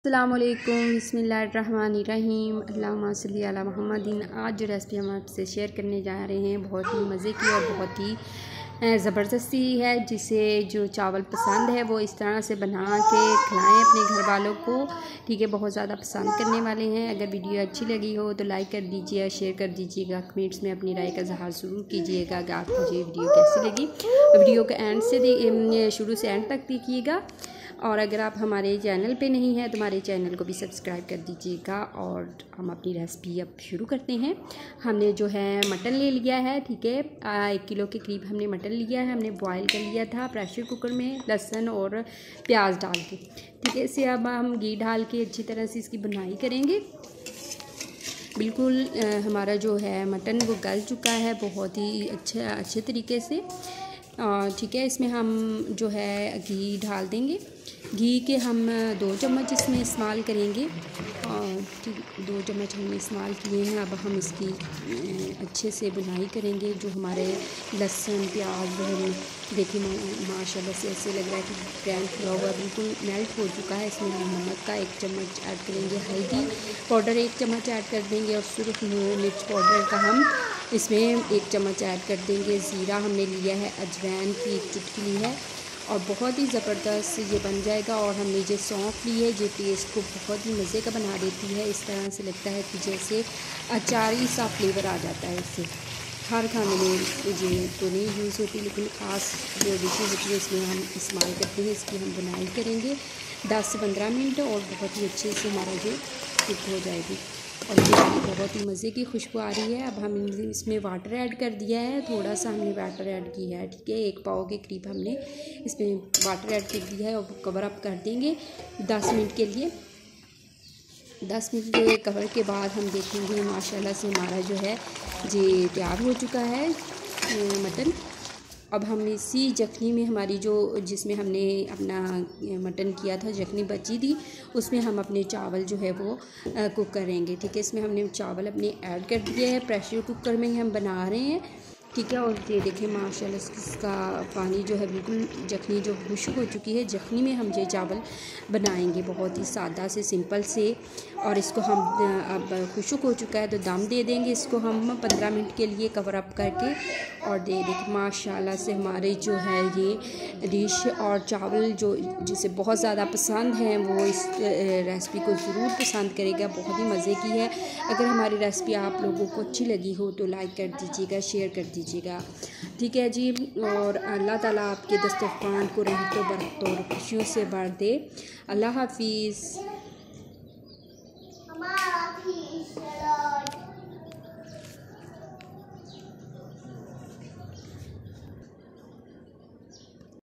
अस्सलामुअलैकुम बिस्मिल्लाहिर्रहमानिर्रहीम अल्लाहुम्मा सल्ली अला मुहम्मदिन। आज जो रेसिपी हम आपसे शेयर करने जा रहे हैं बहुत ही मज़े की और बहुत ही ज़बरदस्ती है। जिसे जो चावल पसंद है वो इस तरह से बना के खिलाएं अपने घर वालों को, ठीक है। बहुत ज़्यादा पसंद करने वाले हैं। अगर वीडियो अच्छी लगी हो तो लाइक कर दीजिए, शेयर कर दीजिएगा, कमेंट्स में अपनी राय का इज़हार ज़रूर कीजिएगा कि आपको ये वीडियो कैसी लगी। वीडियो को एंड से शुरू से एंड तक देखिएगा। और अगर आप हमारे चैनल पे नहीं हैं तो हमारे चैनल को भी सब्सक्राइब कर दीजिएगा। और हम अपनी रेसिपी अब शुरू करते हैं। हमने जो है मटन ले लिया है, ठीक है। 1 किलो के करीब हमने मटन लिया है। हमने बॉयल कर लिया था प्रेशर कुकर में लहसुन और प्याज डाल के, ठीक है। इसे अब हम घी डाल के अच्छी तरह से इसकी बुनाई करेंगे। बिल्कुल हमारा जो है मटन वो गल चुका है बहुत ही अच्छे तरीके से, ठीक है। इसमें हम जो है घी डाल देंगे। घी के हम 2 चम्मच इसमें इस्तेमाल करेंगे और 2 चम्मच हमने इस्तेमाल किए हैं। अब हम इसकी अच्छे से बुनाई करेंगे। जो हमारे लहसुन प्याज देखिए माशाल्लाह से ऐसे लग रहा है कि ब्राउन हुआ हुआ बिल्कुल मेल्ट हो चुका है। इसमें हम नमक का 1 चम्मच ऐड करेंगे, हल्दी पाउडर 1 चम्मच ऐड कर देंगे और सुरख मिर्च पाउडर का हम इसमें 1 चम्मच ऐड कर देंगे। ज़ीरा हमने लिया है, अजवाइन की 1 चुटकी ली है और बहुत ही ज़बरदस्त ये बन जाएगा। और हमने ये सौंफ ली है, ये टेस्ट को बहुत ही मज़े का बना देती है। इस तरह से लगता है कि जैसे अचारी सा फ्लेवर आ जाता है इससे। हर खाने में ये तो नहीं यूज़ होती, लेकिन ख़ास जो डिशेज होती है इसमें हम इस्तेमाल करते हैं। इसकी हम बुनाई करेंगे 10 से 15 मिनट और बहुत ही अच्छे से हमारा जो कुक हो जाएगी। और ये बहुत ही मज़े की खुशबू आ रही है। अब हम इसमें वाटर ऐड कर दिया है, थोड़ा सा हमने वाटर ऐड किया है, ठीक है। 1 पाव के करीब हमने इसमें वाटर ऐड कर दिया है और कवर अप कर देंगे 10 मिनट के लिए। 10 मिनट के कवर के बाद हम देखेंगे माशाल्लाह से हमारा जो है ये तैयार हो चुका है मटन। अब हम इसी यखनी में हमारी जो जिसमें हमने अपना मटन किया था यखनी बची थी, उसमें हम अपने चावल जो है वो कुक करेंगे, ठीक है। इसमें हमने चावल अपने ऐड कर दिए हैं। प्रेशर कुकर में ही हम बना रहे हैं, ठीक है। और ये देखें माशाल्लाह इसका पानी जो है बिल्कुल यखनी जो खुश्क हो चुकी है। यखनी में हम ये चावल बनाएंगे बहुत ही सादा से सिंपल से। और इसको हम अब खुश्क हो चुका है तो दम दे देंगे इसको हम 15 मिनट के लिए कवर अप करके। और देखिए माशाल्लाह से हमारे जो है ये डिश और चावल जो जिसे बहुत ज़्यादा पसंद है वो इस रेसिपी को ज़रूर पसंद करेगा। बहुत ही मज़े की है। अगर हमारी रेसिपी आप लोगों को अच्छी लगी हो तो लाइक कर दीजिएगा, शेयर कर दीजिएगा, ठीक है जी। और अल्लाह ताला आपके दस्तरखान को रहमतों बरकतों और खुशियों से भर दे। अल्लाह हाफिज़।